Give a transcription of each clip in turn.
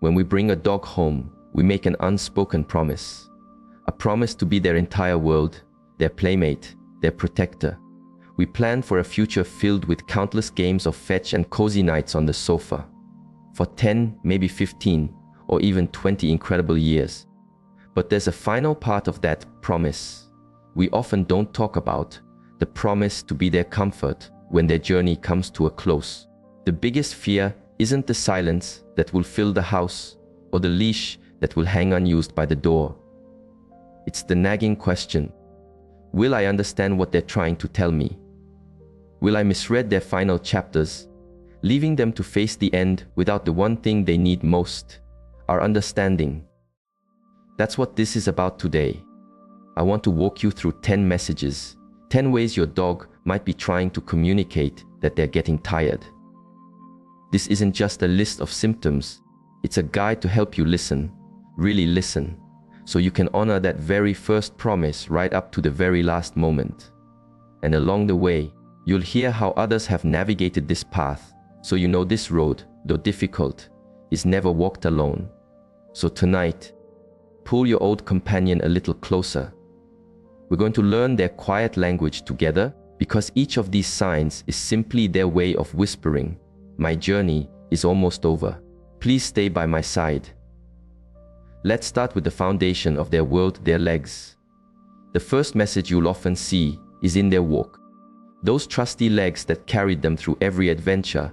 When we bring a dog home, we make an unspoken promise. A promise to be their entire world, their playmate, their protector. We plan for a future filled with countless games of fetch and cozy nights on the sofa. For 10, maybe 15, or even 20 incredible years. But there's a final part of that promise we often don't talk about, the promise to be their comfort when their journey comes to a close. The biggest fear isn't the silence that will fill the house or the leash that will hang unused by the door. It's the nagging question: will I understand what they're trying to tell me? Will I misread their final chapters, leaving them to face the end without the one thing they need most, our understanding? That's what this is about today. I want to walk you through 10 messages, 10 ways your dog might be trying to communicate that they're getting tired. This isn't just a list of symptoms, it's a guide to help you listen, really listen, so you can honor that very first promise right up to the very last moment. And along the way, you'll hear how others have navigated this path, so you know this road, though difficult, is never walked alone. So tonight, pull your old companion a little closer. We're going to learn their quiet language together, because each of these signs is simply their way of whispering, "My journey is almost over. Please stay by my side." Let's start with the foundation of their world, their legs. The first message you'll often see is in their walk. Those trusty legs that carried them through every adventure,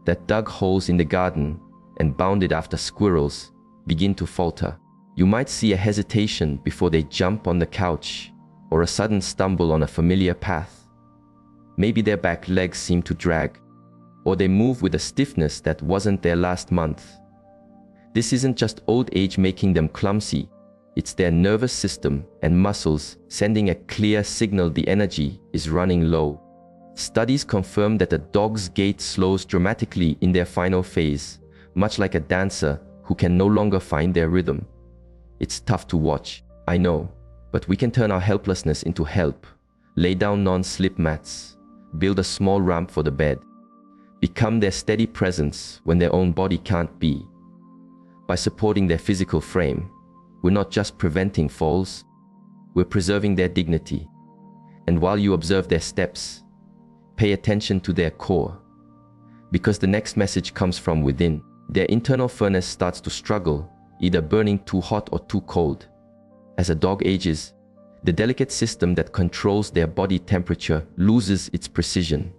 that dug holes in the garden and bounded after squirrels, begin to falter. You might see a hesitation before they jump on the couch, or a sudden stumble on a familiar path. Maybe their back legs seem to drag, or they move with a stiffness that wasn't there last month. This isn't just old age making them clumsy, it's their nervous system and muscles sending a clear signal the energy is running low. Studies confirm that a dog's gait slows dramatically in their final phase, much like a dancer who can no longer find their rhythm. It's tough to watch, I know, but we can turn our helplessness into help. Lay down non-slip mats, build a small ramp for the bed, become their steady presence when their own body can't be. By supporting their physical frame, we're not just preventing falls, we're preserving their dignity. And while you observe their steps, pay attention to their core, because the next message comes from within. Their internal furnace starts to struggle, either burning too hot or too cold. As a dog ages, the delicate system that controls their body temperature loses its precision.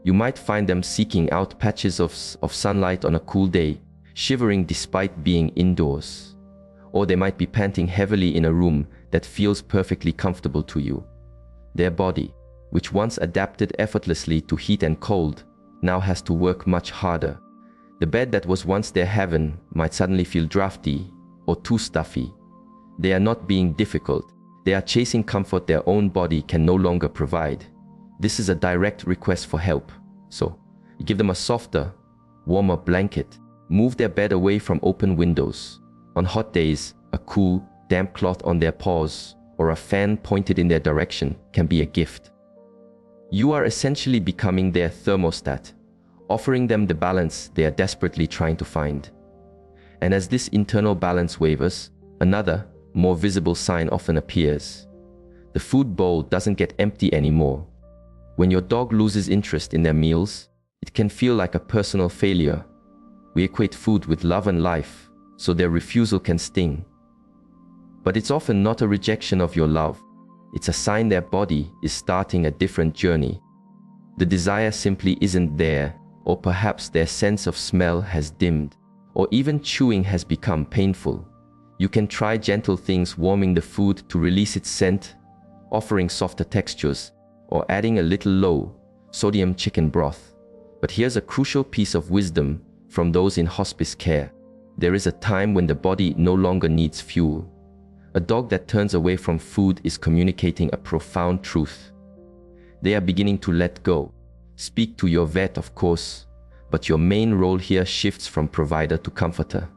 You might find them seeking out patches of sunlight on a cool day, shivering despite being indoors. Or they might be panting heavily in a room that feels perfectly comfortable to you. Their body, which once adapted effortlessly to heat and cold, now has to work much harder. The bed that was once their heaven might suddenly feel drafty or too stuffy. They are not being difficult. They are chasing comfort their own body can no longer provide. This is a direct request for help. So, you give them a softer, warmer blanket. Move their bed away from open windows. On hot days, a cool, damp cloth on their paws or a fan pointed in their direction can be a gift. You are essentially becoming their thermostat, offering them the balance they are desperately trying to find. And as this internal balance wavers, another, more visible sign often appears. The food bowl doesn't get empty anymore. When your dog loses interest in their meals, it can feel like a personal failure. We equate food with love and life, so their refusal can sting. But it's often not a rejection of your love. It's a sign their body is starting a different journey. The desire simply isn't there, or perhaps their sense of smell has dimmed, or even chewing has become painful. You can try gentle things, warming the food to release its scent, offering softer textures, or adding a little low-sodium chicken broth. But here's a crucial piece of wisdom from those in hospice care. There is a time when the body no longer needs fuel. A dog that turns away from food is communicating a profound truth. They are beginning to let go. Speak to your vet, of course, but your main role here shifts from provider to comforter.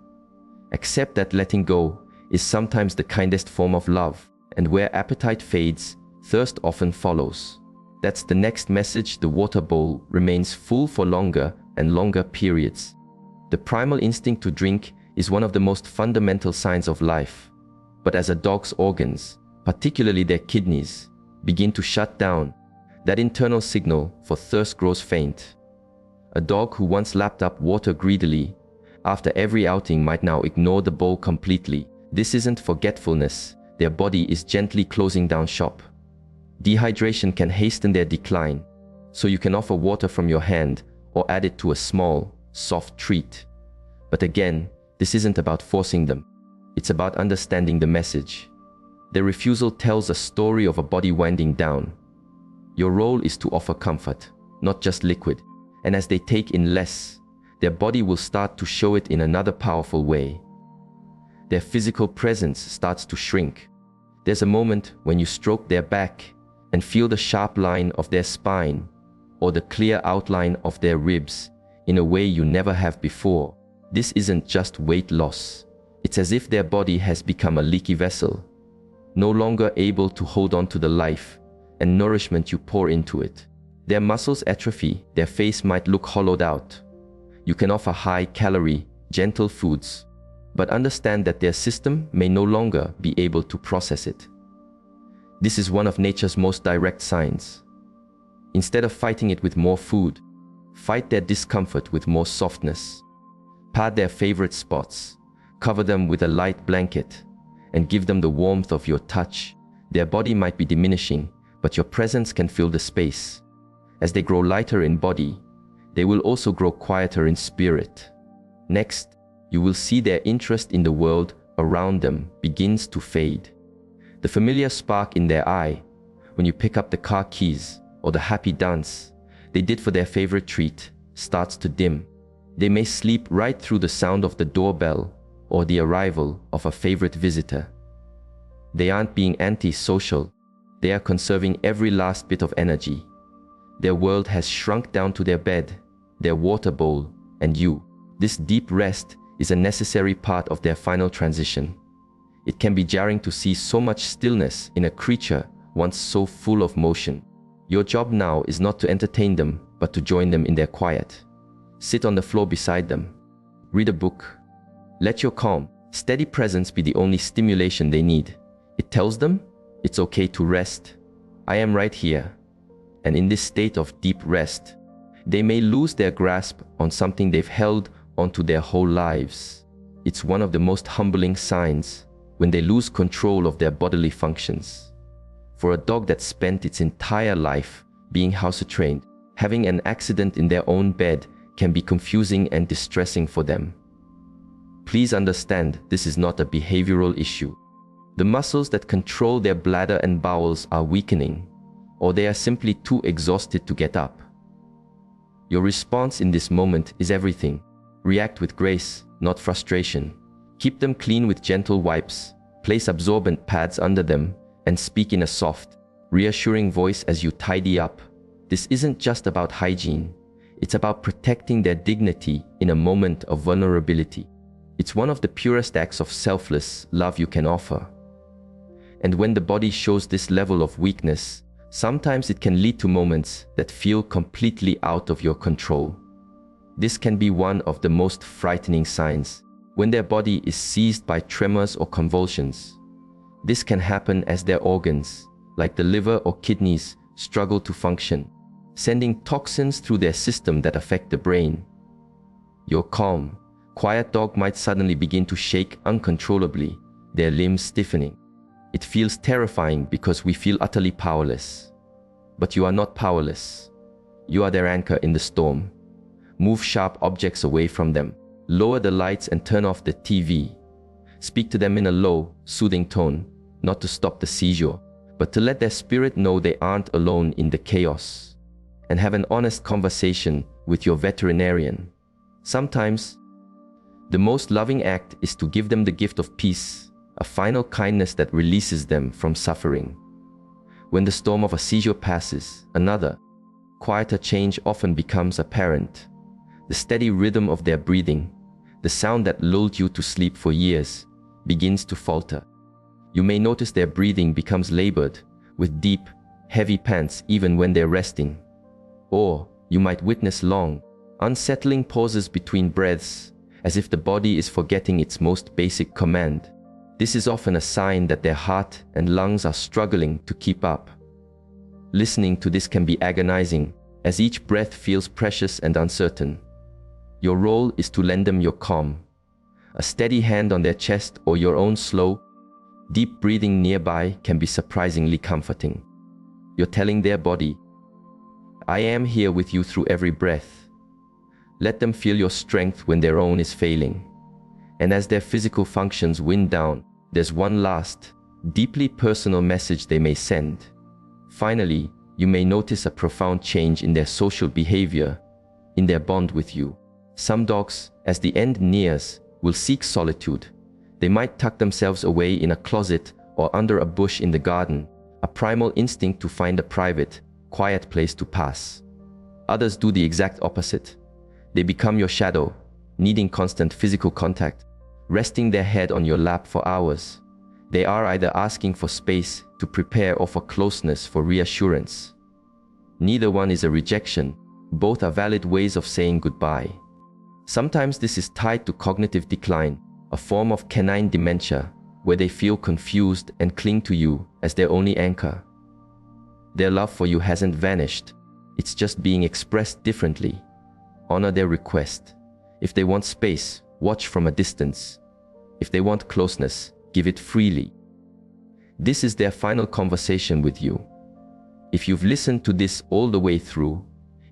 Accept that letting go is sometimes the kindest form of love, and where appetite fades, thirst often follows. That's the next message. The water bowl remains full for longer and longer periods. The primal instinct to drink is one of the most fundamental signs of life. But as a dog's organs, particularly their kidneys, begin to shut down, that internal signal for thirst grows faint. A dog who once lapped up water greedily after every outing might now ignore the bowl completely. This isn't forgetfulness, their body is gently closing down shop. Dehydration can hasten their decline, so you can offer water from your hand or add it to a small, soft treat. But again, this isn't about forcing them. It's about understanding the message. Their refusal tells a story of a body winding down. Your role is to offer comfort, not just liquid. And as they take in less, their body will start to show it in another powerful way. Their physical presence starts to shrink. There's a moment when you stroke their back and feel the sharp line of their spine or the clear outline of their ribs in a way you never have before. This isn't just weight loss. It's as if their body has become a leaky vessel, no longer able to hold on to the life and nourishment you pour into it. Their muscles atrophy, their face might look hollowed out. You can offer high-calorie, gentle foods, but understand that their system may no longer be able to process it. This is one of nature's most direct signs. Instead of fighting it with more food, fight their discomfort with more softness. Pad their favorite spots, cover them with a light blanket, and give them the warmth of your touch. Their body might be diminishing, but your presence can fill the space. As they grow lighter in body, they will also grow quieter in spirit. Next, you will see their interest in the world around them begins to fade. The familiar spark in their eye when you pick up the car keys or the happy dance they did for their favorite treat starts to dim. They may sleep right through the sound of the doorbell or the arrival of a favorite visitor. They aren't being anti-social. They are conserving every last bit of energy. Their world has shrunk down to their bed, their water bowl, and you. This deep rest is a necessary part of their final transition. It can be jarring to see so much stillness in a creature once so full of motion. Your job now is not to entertain them, but to join them in their quiet. Sit on the floor beside them. Read a book. Let your calm, steady presence be the only stimulation they need. It tells them it's okay to rest. I am right here. And in this state of deep rest, they may lose their grasp on something they've held onto their whole lives. It's one of the most humbling signs when they lose control of their bodily functions. For a dog that spent its entire life being house-trained, having an accident in their own bed can be confusing and distressing for them. Please understand, this is not a behavioral issue. The muscles that control their bladder and bowels are weakening, or they are simply too exhausted to get up. Your response in this moment is everything. React with grace, not frustration. Keep them clean with gentle wipes, place absorbent pads under them, and speak in a soft, reassuring voice as you tidy up. This isn't just about hygiene. It's about protecting their dignity in a moment of vulnerability. It's one of the purest acts of selfless love you can offer. And when the body shows this level of weakness, sometimes it can lead to moments that feel completely out of your control. This can be one of the most frightening signs, when their body is seized by tremors or convulsions. This can happen as their organs, like the liver or kidneys, struggle to function, sending toxins through their system that affect the brain. Your calm, quiet dog might suddenly begin to shake uncontrollably, their limbs stiffening. It feels terrifying because we feel utterly powerless. But you are not powerless. You are their anchor in the storm. Move sharp objects away from them. Lower the lights and turn off the TV. Speak to them in a low, soothing tone, not to stop the seizure, but to let their spirit know they aren't alone in the chaos. And have an honest conversation with your veterinarian. Sometimes, the most loving act is to give them the gift of peace, a final kindness that releases them from suffering. When the storm of a seizure passes, another, quieter change often becomes apparent. The steady rhythm of their breathing, the sound that lulled you to sleep for years, begins to falter. You may notice their breathing becomes labored, with deep, heavy pants even when they're resting. Or you might witness long, unsettling pauses between breaths, as if the body is forgetting its most basic command. This is often a sign that their heart and lungs are struggling to keep up. Listening to this can be agonizing, as each breath feels precious and uncertain. Your role is to lend them your calm. A steady hand on their chest or your own slow, deep breathing nearby can be surprisingly comforting. You're telling their body, I am here with you through every breath. Let them feel your strength when their own is failing. And as their physical functions wind down, there's one last, deeply personal message they may send. Finally, you may notice a profound change in their social behavior, in their bond with you. Some dogs, as the end nears, will seek solitude. They might tuck themselves away in a closet or under a bush in the garden, a primal instinct to find a private, quiet place to pass. Others do the exact opposite. They become your shadow, needing constant physical contact, resting their head on your lap for hours. They are either asking for space to prepare or for closeness for reassurance. Neither one is a rejection. Both are valid ways of saying goodbye. Sometimes this is tied to cognitive decline, a form of canine dementia, where they feel confused and cling to you as their only anchor. Their love for you hasn't vanished. It's just being expressed differently. Honor their request. If they want space, watch from a distance. If they want closeness, give it freely. This is their final conversation with you. If you've listened to this all the way through,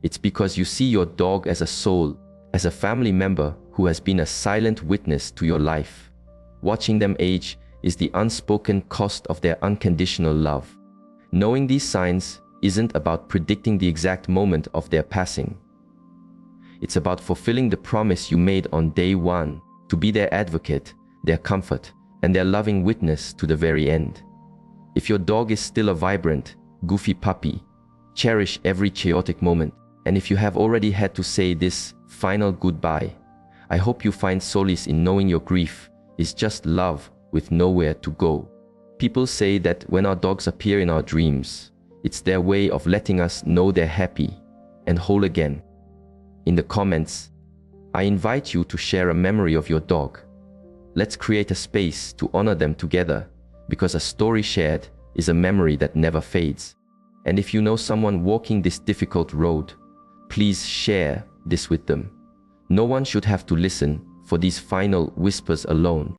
it's because you see your dog as a soul, as a family member who has been a silent witness to your life. Watching them age is the unspoken cost of their unconditional love. Knowing these signs isn't about predicting the exact moment of their passing. It's about fulfilling the promise you made on day one to be their advocate, their comfort, and their loving witness to the very end. If your dog is still a vibrant, goofy puppy, cherish every chaotic moment. And if you have already had to say this final goodbye, I hope you find solace in knowing your grief is just love with nowhere to go. People say that when our dogs appear in our dreams, it's their way of letting us know they're happy and whole again. In the comments, I invite you to share a memory of your dog. Let's create a space to honor them together, because a story shared is a memory that never fades. And if you know someone walking this difficult road, please share this with them. No one should have to listen for these final whispers alone.